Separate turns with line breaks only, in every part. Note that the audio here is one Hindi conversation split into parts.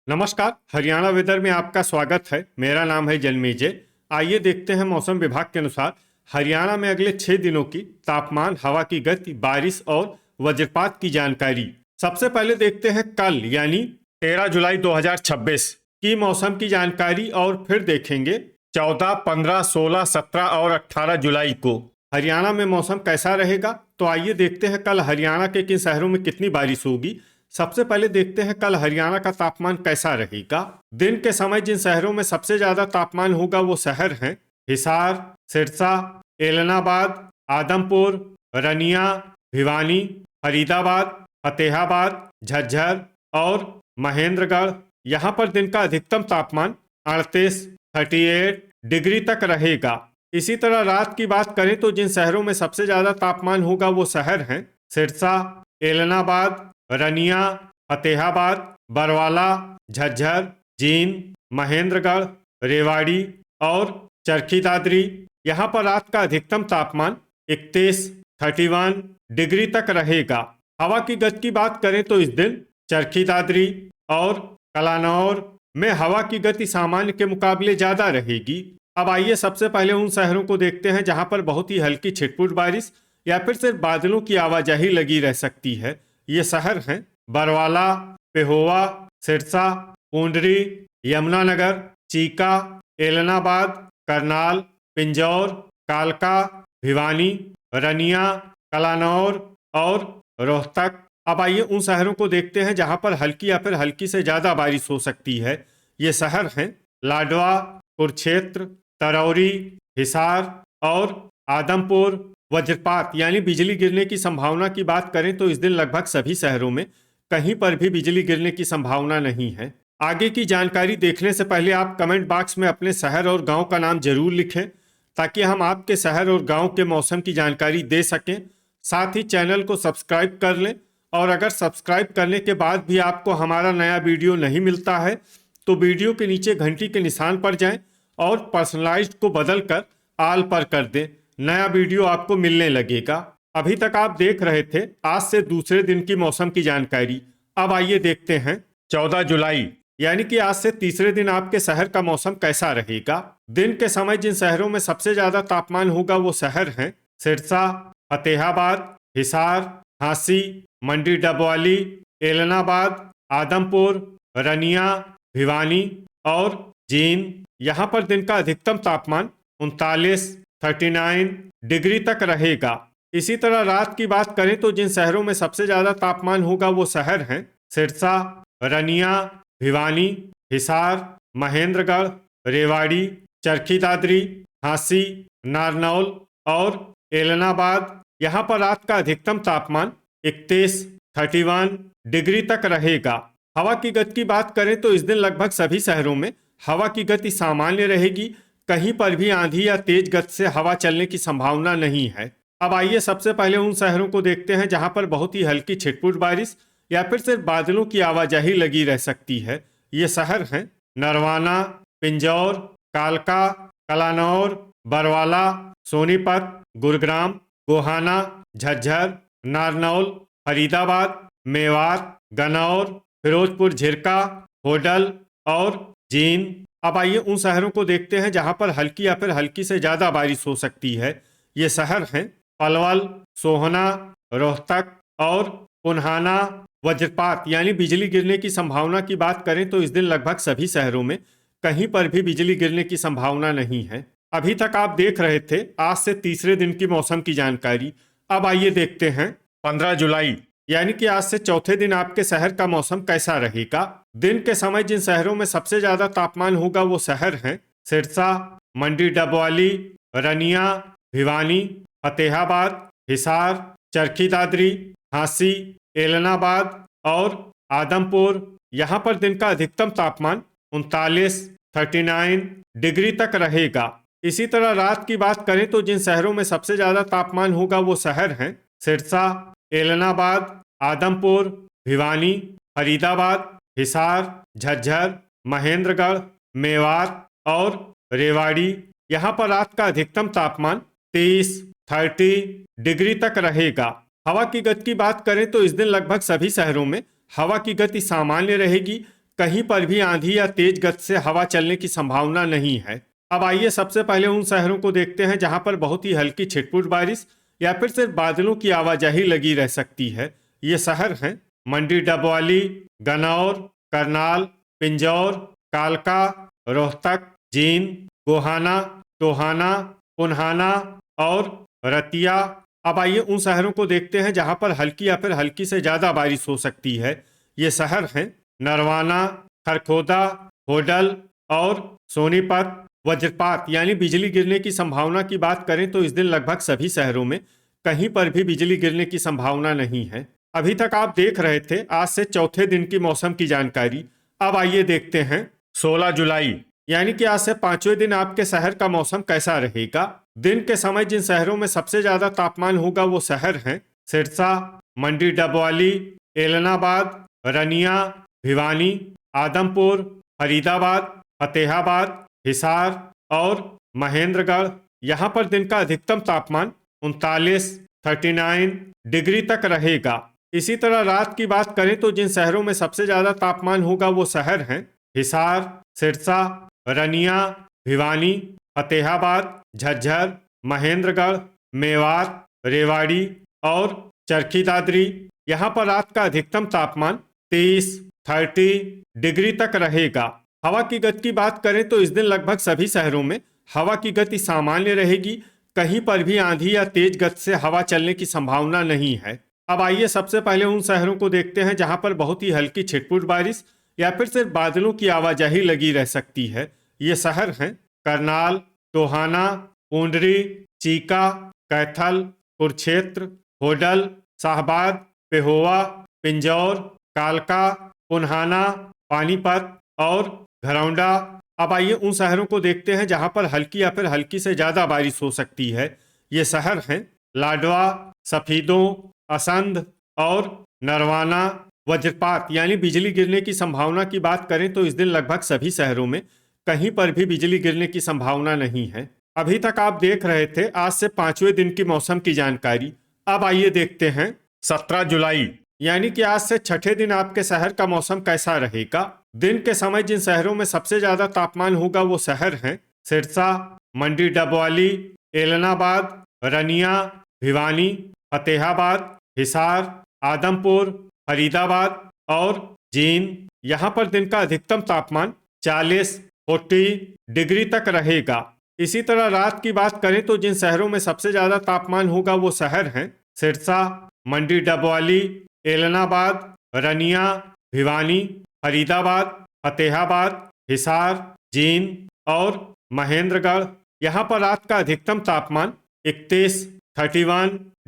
नमस्कार। हरियाणा वेदर में आपका स्वागत है। मेरा नाम है जन्मेजय। आइए देखते हैं मौसम विभाग के अनुसार हरियाणा में अगले 6 दिनों की तापमान, हवा की गति, बारिश और वज्रपात की जानकारी। सबसे पहले देखते हैं कल यानी 13 जुलाई 2026 की मौसम की जानकारी और फिर देखेंगे 14, 15, 16, 17 और 18 जुलाई को हरियाणा में मौसम कैसा रहेगा। तो आइए देखते हैं कल हरियाणा के किन शहरों में कितनी बारिश होगी। सबसे पहले देखते हैं कल हरियाणा का तापमान कैसा रहेगा। दिन के समय जिन शहरों में सबसे ज्यादा तापमान होगा वो शहर हैं हिसार, सिरसा, एलनाबाद, आदमपुर, रनिया, भिवानी, फरीदाबाद, फतेहाबाद, झज्जर और महेंद्रगढ़। यहाँ पर दिन का अधिकतम तापमान 38 डिग्री तक रहेगा। इसी तरह रात की बात करें तो जिन शहरों में सबसे ज्यादा तापमान होगा वो शहर हैं सिरसा, एलनाबाद, रनिया, फतेहाबाद, बरवाला, झज्जर, जींद, महेंद्रगढ़, रेवाड़ी और चरखी दादरी। यहाँ पर रात का अधिकतम तापमान 31 डिग्री तक रहेगा। हवा की गति की बात करें तो इस दिन चरखी दादरी और कलानौर में हवा की गति सामान्य के मुकाबले ज्यादा रहेगी। अब आइए सबसे पहले उन शहरों को देखते हैं जहां पर बहुत ही हल्की छिटपुट बारिश या फिर सिर्फ बादलों की आवाजाही लगी रह सकती है। ये शहर हैं बरवाला, पेहोवा, सिरसा, पूंडरी, यमुनानगर, चीका, एलनाबाद, करनाल, पिंजौर, कालका, भिवानी, रनिया, कलानौर और रोहतक। अब आइए उन शहरों को देखते हैं जहां पर हल्की या फिर हल्की से ज्यादा बारिश हो सकती है। ये शहर हैं लाडवा, कुरुक्षेत्र, तरौरी, हिसार और आदमपुर। वज्रपात यानी बिजली गिरने की संभावना की बात करें तो इस दिन लगभग सभी शहरों में कहीं पर भी बिजली गिरने की संभावना नहीं है। आगे की जानकारी देखने से पहले आप कमेंट बॉक्स में अपने शहर और गांव का नाम जरूर लिखें ताकि हम आपके शहर और गांव के मौसम की जानकारी दे सकें। साथ ही चैनल को सब्सक्राइब कर लें और अगर सब्सक्राइब करने के बाद भी आपको हमारा नया वीडियो नहीं मिलता है तो वीडियो के नीचे घंटी के निशान पर जाएं और पर्सनलाइज्ड को बदलकर ऑल पर कर दें। नया वीडियो आपको मिलने लगेगा। अभी तक आप देख रहे थे आज से दूसरे दिन की मौसम की जानकारी। अब आइए देखते हैं 14 जुलाई यानी कि आज से तीसरे दिन आपके शहर का मौसम कैसा रहेगा। दिन के समय जिन शहरों में सबसे ज्यादा तापमान होगा वो शहर हैं सिरसा, फतेहाबाद, हिसार, झांसी, मंडी डबवाली, एलनाबाद, आदमपुर, रनिया, भिवानी और जींद। यहाँ पर दिन का अधिकतम तापमान 39 डिग्री तक रहेगा। इसी तरह रात की बात करें तो जिन शहरों में सबसे ज्यादा तापमान होगा वो शहर हैं सिरसा, रनिया, भिवानी, हिसार, महेंद्रगढ़, रेवाड़ी, चरखी दादरी, झांसी, नारनौल और एलनाबाद। यहाँ पर रात का अधिकतम तापमान 31 डिग्री तक रहेगा। हवा की गति की बात करें तो इस दिन लगभग सभी शहरों में हवा की गति सामान्य रहेगी। कहीं पर भी आंधी या तेज गति से हवा चलने की संभावना नहीं है। अब आइए सबसे पहले उन शहरों को देखते हैं जहां पर बहुत ही हल्की छिटपुट बारिश या फिर सिर्फ बादलों की आवाजाही लगी रह सकती है। ये शहर हैं नरवाना, पिंजौर, कालका, कलानौर, बरवाला, सोनीपत, गुरुग्राम, गोहाना, झज्जर, नारनौल, फरीदाबाद, मेवात, गन्नौर, फिरोजपुर झिरका, होडल और जींद। अब आइए उन शहरों को देखते हैं जहां पर हल्की या फिर हल्की से ज्यादा बारिश हो सकती है। ये शहर हैं पलवल, सोहना, रोहतक और पुन्हाना। वज्रपात यानी बिजली गिरने की संभावना की बात करें तो इस दिन लगभग सभी शहरों में कहीं पर भी बिजली गिरने की संभावना नहीं है। अभी तक आप देख रहे थे आज से तीसरे दिन की मौसम की जानकारी। अब आइए देखते हैं 15 जुलाई यानी कि आज से चौथे दिन आपके शहर का मौसम कैसा रहेगा। दिन के समय जिन शहरों में सबसे ज्यादा तापमान होगा वो शहर हैं सिरसा, मंडी डबवाली, रनिया, भिवानी, फतेहाबाद, हिसार, चरखी दादरी, झांसी, एलनाबाद और आदमपुर। यहाँ पर दिन का अधिकतम तापमान 39 डिग्री तक रहेगा। इसी तरह रात की बात करें तो जिन शहरों में सबसे ज्यादा तापमान होगा वो शहर हैं सिरसा, एलनाबाद, आदमपुर, भिवानी, फरीदाबाद, हिसार, झज्जर, महेंद्रगढ़, मेवात और रेवाड़ी। यहाँ पर रात का अधिकतम तापमान 30 डिग्री तक रहेगा। हवा की गति की बात करें तो इस दिन लगभग सभी शहरों में हवा की गति सामान्य रहेगी। कहीं पर भी आंधी या तेज गति से हवा चलने की संभावना नहीं है। अब आइए सबसे पहले उन शहरों को देखते हैं जहां पर बहुत ही हल्की छिटपुट बारिश या फिर सिर्फ बादलों की आवाजाही लगी रह सकती है। ये शहर हैं मंडी डबवाली, गन्नौर, करनाल, पिंजौर, कालका, रोहतक, जींद, गोहाना, टोहाना, पुन्हाना और रतिया। अब आइए उन शहरों को देखते हैं जहां पर हल्की या फिर हल्की से ज्यादा बारिश हो सकती है। ये शहर हैं नरवाना, खरखोदा, होडल और सोनीपत। वज्रपात यानी बिजली गिरने की संभावना की बात करें तो इस दिन लगभग सभी शहरों में कहीं पर भी बिजली गिरने की संभावना नहीं है। अभी तक आप देख रहे थे आज से चौथे दिन की मौसम की जानकारी। अब आइए देखते हैं 16 जुलाई यानी कि आज से पांचवें दिन आपके शहर का मौसम कैसा रहेगा। दिन के समय जिन शहरों में सबसे ज्यादा तापमान होगा वो शहर हैं सिरसा, मंडी डबवाली, एलनाबाद, रनिया, भिवानी, आदमपुर, फरीदाबाद, फतेहाबाद, हिसार और महेंद्रगढ़। यहाँ पर दिन का अधिकतम तापमान 39 डिग्री तक रहेगा। इसी तरह रात की बात करें तो जिन शहरों में सबसे ज्यादा तापमान होगा वो शहर हैं हिसार, सिरसा, रनिया, भिवानी, फतेहाबाद, झज्जर, महेंद्रगढ़, मेवात, रेवाड़ी और चरखी दादरी। यहाँ पर रात का अधिकतम तापमान 30 डिग्री तक रहेगा। हवा की गति की बात करें तो इस दिन लगभग सभी शहरों में हवा की गति सामान्य रहेगी। कहीं पर भी आंधी या तेज गति से हवा चलने की संभावना नहीं है। अब आइए सबसे पहले उन शहरों को देखते हैं जहां पर बहुत ही हल्की छिटपुट बारिश या फिर सिर्फ बादलों की आवाजाही लगी रह सकती है। ये शहर हैं करनाल, टोहाना, पूंडरी, चीका, कैथल, कुरुक्षेत्र, होडल, शाहबाद, पेहोवा, पिंजौर, कालका, पुन्हाना, पानीपत और घरौंडा। अब आइए उन शहरों को देखते हैं जहां पर हल्की या फिर हल्की से ज्यादा बारिश हो सकती है। ये शहर हैं लाडवा, सफीदों, असंध और नरवाना। वज्रपात यानी बिजली गिरने की संभावना की बात करें तो इस दिन लगभग सभी शहरों में कहीं पर भी बिजली गिरने की संभावना नहीं है। अभी तक आप देख रहे थे आज से पांचवें दिन की मौसम की जानकारी। अब आइए देखते हैं 17 जुलाई यानी कि आज से छठे दिन आपके शहर का मौसम कैसा रहेगा। दिन के समय जिन शहरों में सबसे ज्यादा तापमान होगा वो शहर हैं सिरसा, मंडी डबवाली, एलनाबाद, रनिया, भिवानी, फतेहाबाद, हिसार, आदमपुर, फरीदाबाद और जींद। यहाँ पर दिन का अधिकतम तापमान 40 डिग्री तक रहेगा। इसी तरह रात की बात करें तो जिन शहरों में सबसे ज्यादा तापमान होगा वो शहर हैं सिरसा, मंडी डबवाली, एलनाबाद, रनिया, भिवानी, फरीदाबाद, फतेहाबाद, हिसार, जींद और महेंद्रगढ़। यहाँ पर रात का अधिकतम तापमान 31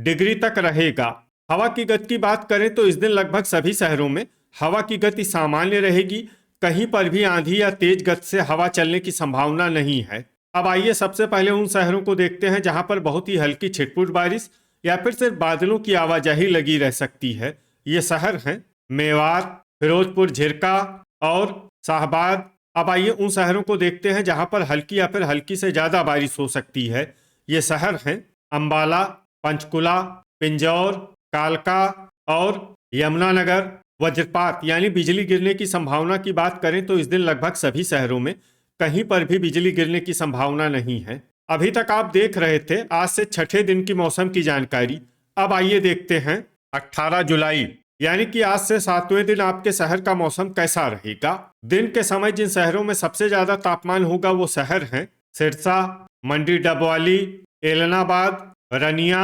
डिग्री तक रहेगा। हवा की गति की बात करें तो इस दिन लगभग सभी शहरों में हवा की गति सामान्य रहेगी। कहीं पर भी आंधी या तेज गति से हवा चलने की संभावना नहीं है। अब आइए सबसे पहले उन शहरों को देखते हैं जहां पर बहुत ही हल्की छिटपुट बारिश या फिर सिर्फ बादलों की आवाजाही लगी रह सकती है। ये शहर हैं मेवात, फिरोजपुर झिरका और शाहबाद। अब आइए उन शहरों को देखते हैं जहां पर हल्की या फिर हल्की से ज्यादा बारिश हो सकती है। ये शहर हैं अंबाला, पंचकुला, पिंजौर, कालका और यमुनानगर। वज्रपात यानी बिजली गिरने की संभावना की बात करें तो इस दिन लगभग सभी शहरों में कहीं पर भी बिजली गिरने की संभावना नहीं है। अभी तक आप देख रहे थे आज से छठे दिन की मौसम की जानकारी। अब आइए देखते हैं 18 जुलाई यानी कि आज से सातवें दिन आपके शहर का मौसम कैसा रहेगा। दिन के समय जिन शहरों में सबसे ज्यादा तापमान होगा वो शहर हैं सिरसा, मंडी डबवाली, एलनाबाद, रनिया,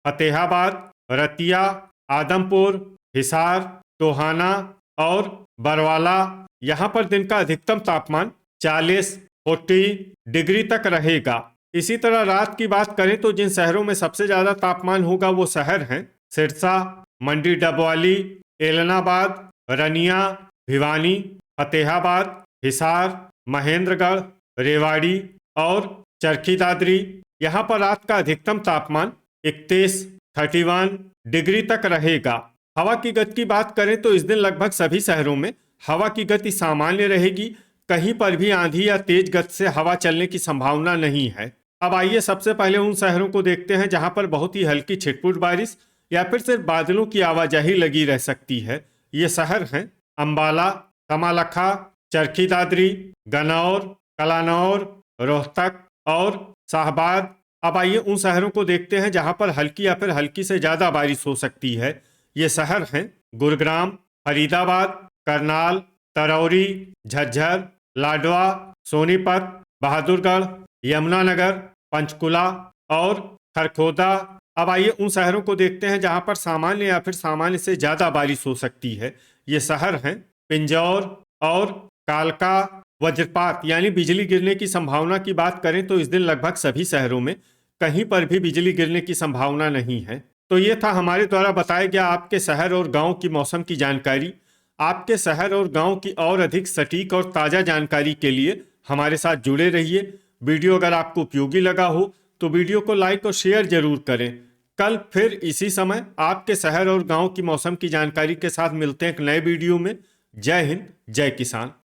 फतेहाबाद, रतिया, आदमपुर, हिसार, टोहाना और बरवाला। यहाँ पर दिन का अधिकतम तापमान 40 डिग्री तक रहेगा। इसी तरह रात की बात करें तो जिन शहरों में सबसे ज्यादा तापमान होगा वो शहर हैं सिरसा, मंडी डबवाली, एलनाबाद, रनिया, भिवानी, फतेहाबाद, हिसार, महेंद्रगढ़, रेवाड़ी और चरखी दादरी। यहाँ पर रात का अधिकतम तापमान 31 डिग्री तक रहेगा। हवा की गति की बात करें तो इस दिन लगभग सभी शहरों में हवा की गति सामान्य रहेगी। कहीं पर भी आंधी या तेज गति से हवा चलने की संभावना नहीं है। अब आइए सबसे पहले उन शहरों को देखते हैं जहां पर बहुत ही हल्की छिटपुट बारिश या फिर सिर्फ बादलों की आवाजाही लगी रह सकती है। ये शहर हैं अंबाला, समालखा, चरखी दादरी, गन्नौर, कलानौर, रोहतक और शाहबाद। अब आइए उन शहरों को देखते हैं जहां पर हल्की या फिर हल्की से ज्यादा बारिश हो सकती है। ये शहर हैं गुरुग्राम, फरीदाबाद, करनाल, तरौरी, झज्जर, लाडवा, सोनीपत, बहादुरगढ़, यमुनानगर, पंचकुला और खरखोदा। अब आइए उन शहरों को देखते हैं जहां पर सामान्य या फिर सामान्य से ज्यादा बारिश हो सकती है। ये शहर हैं पिंजौर और कालका। वज्रपात यानी बिजली गिरने की संभावना की बात करें तो इस दिन लगभग सभी शहरों में कहीं पर भी बिजली गिरने की संभावना नहीं है। तो ये था हमारे द्वारा बताया गया आपके शहर और गांव की मौसम की जानकारी। आपके शहर और गांव की और अधिक सटीक और ताज़ा जानकारी के लिए हमारे साथ जुड़े रहिए। वीडियो अगर आपको उपयोगी लगा हो तो वीडियो को लाइक और शेयर जरूर करें। कल फिर इसी समय आपके शहर और गांव की मौसम की जानकारी के साथ मिलते हैं एक नए वीडियो में। जय हिंद, जय किसान।